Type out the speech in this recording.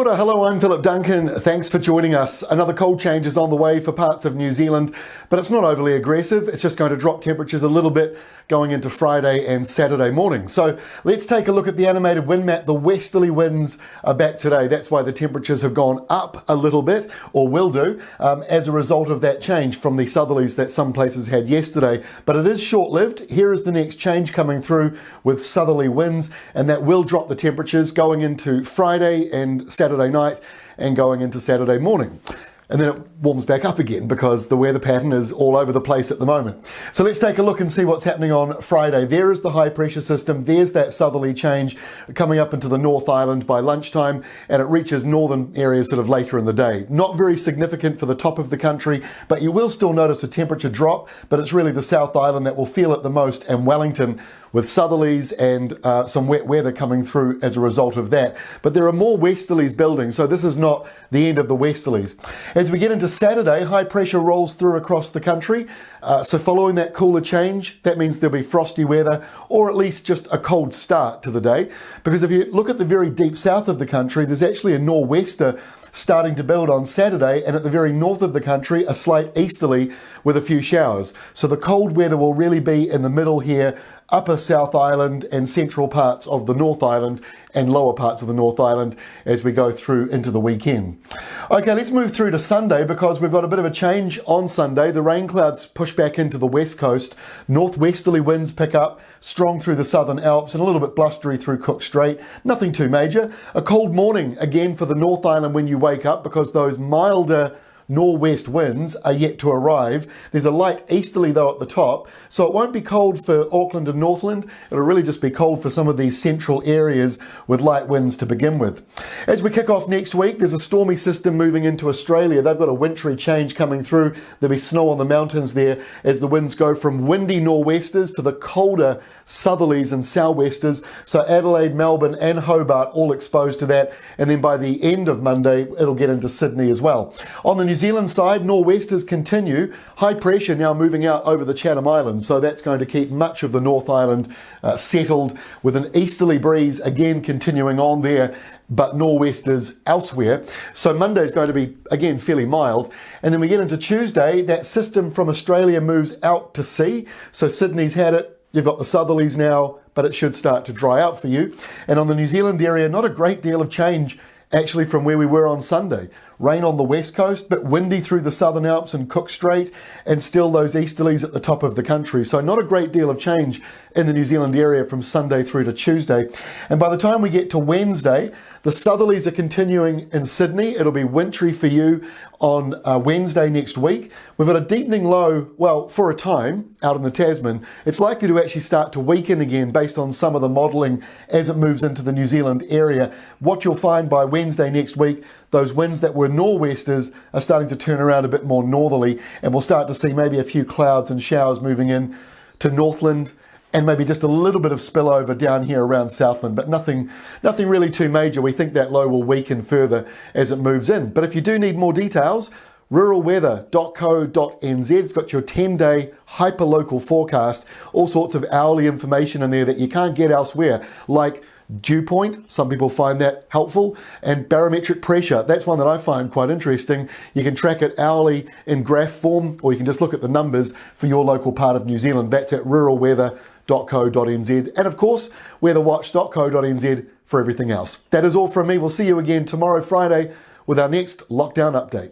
Kia ora, hello, I'm Philip Duncan. Thanks for joining us. Another cold change is on the way for parts of New Zealand, but it's not overly aggressive. It's just going to drop temperatures a little bit going into Friday and Saturday morning. So let's take a look at the animated wind map. The westerly winds are back today. That's why the temperatures have gone up a little bit, or will do, as a result of that change from the southerlies that some places had yesterday. But it is short-lived. Here is the next change coming through with southerly winds, and that will drop the temperatures going into Friday and Saturday night and going into Saturday morning. And then it warms back up again because the weather pattern is all over the place at the moment. So let's take a look and see what's happening on Friday. There is the high pressure system. There's that southerly change coming up into the North Island by lunchtime, and it reaches northern areas sort of later in the day. Not very significant for the top of the country, but you will still notice a temperature drop, but it's really the South Island that will feel it the most, and Wellington with southerlies and some wet weather coming through as a result of that. But there are more westerlies building, so this is not the end of the westerlies. As we get into Saturday, high pressure rolls through across the country. So following that cooler change, that means there'll be frosty weather, or at least just a cold start to the day. Because if you look at the very deep south of the country, there's actually a nor'wester starting to build on Saturday, and at the very north of the country, a slight easterly with a few showers. So the cold weather will really be in the middle here, upper South Island and central parts of the North Island and lower parts of the North Island as we go through into the weekend. Okay, let's move through to Sunday because we've got a bit of a change on Sunday. The rain clouds push back into the west coast. Northwesterly winds pick up, strong through the southern Alps and a little bit blustery through Cook Strait. Nothing too major. A cold morning again for the North Island when you wake up because those milder nor'west winds are yet to arrive. There's a light easterly though at the top, so it won't be cold for Auckland and Northland. It'll really just be cold for some of these central areas with light winds to begin with. As we kick off next week, there's a stormy system moving into Australia. They've got a wintry change coming through. There'll be snow on the mountains there as the winds go from windy nor'westers to the colder southerlies and sou'westers. So Adelaide, Melbourne and Hobart all exposed to that, and then by the end of Monday it'll get into Sydney as well. On the New Zealand side, nor'westers continue. High pressure now moving out over the Chatham Islands, so that's going to keep much of the North Island settled, with an easterly breeze again continuing on there, but nor'westers elsewhere. So Monday is going to be again fairly mild, and then we get into Tuesday. That system from Australia moves out to sea, so Sydney's had it. You've got the southerlies now, but it should start to dry out for you. And on the New Zealand area, not a great deal of change actually from where we were on Sunday. Rain on the west coast, but windy through the southern Alps and Cook Strait, and still those easterlies at the top of the country. So not a great deal of change in the New Zealand area from Sunday through to Tuesday. And by the time we get to Wednesday, the southerlies are continuing in Sydney. It'll be wintry for you on Wednesday next week. We've got a deepening low, well, for a time out in the Tasman. It's likely to actually start to weaken again based on some of the modelling as it moves into the New Zealand area. What you'll find by Wednesday next week, those winds that were nor'westers are starting to turn around a bit more northerly, and we'll start to see maybe a few clouds and showers moving in to Northland, and maybe just a little bit of spillover down here around Southland, but nothing really too major. We think that low will weaken further as it moves in. But if you do need more details, ruralweather.co.nz, it's got your 10-day hyper-local forecast, all sorts of hourly information in there that you can't get elsewhere, like dew point. Some people find that helpful, and barometric pressure. That's one that I find quite interesting. You can track it hourly in graph form, or you can just look at the numbers for your local part of New Zealand. That's at ruralweather.co.nz, and of course weatherwatch.co.nz for everything else. That is all from me. We'll see you again tomorrow, Friday, with our next lockdown update.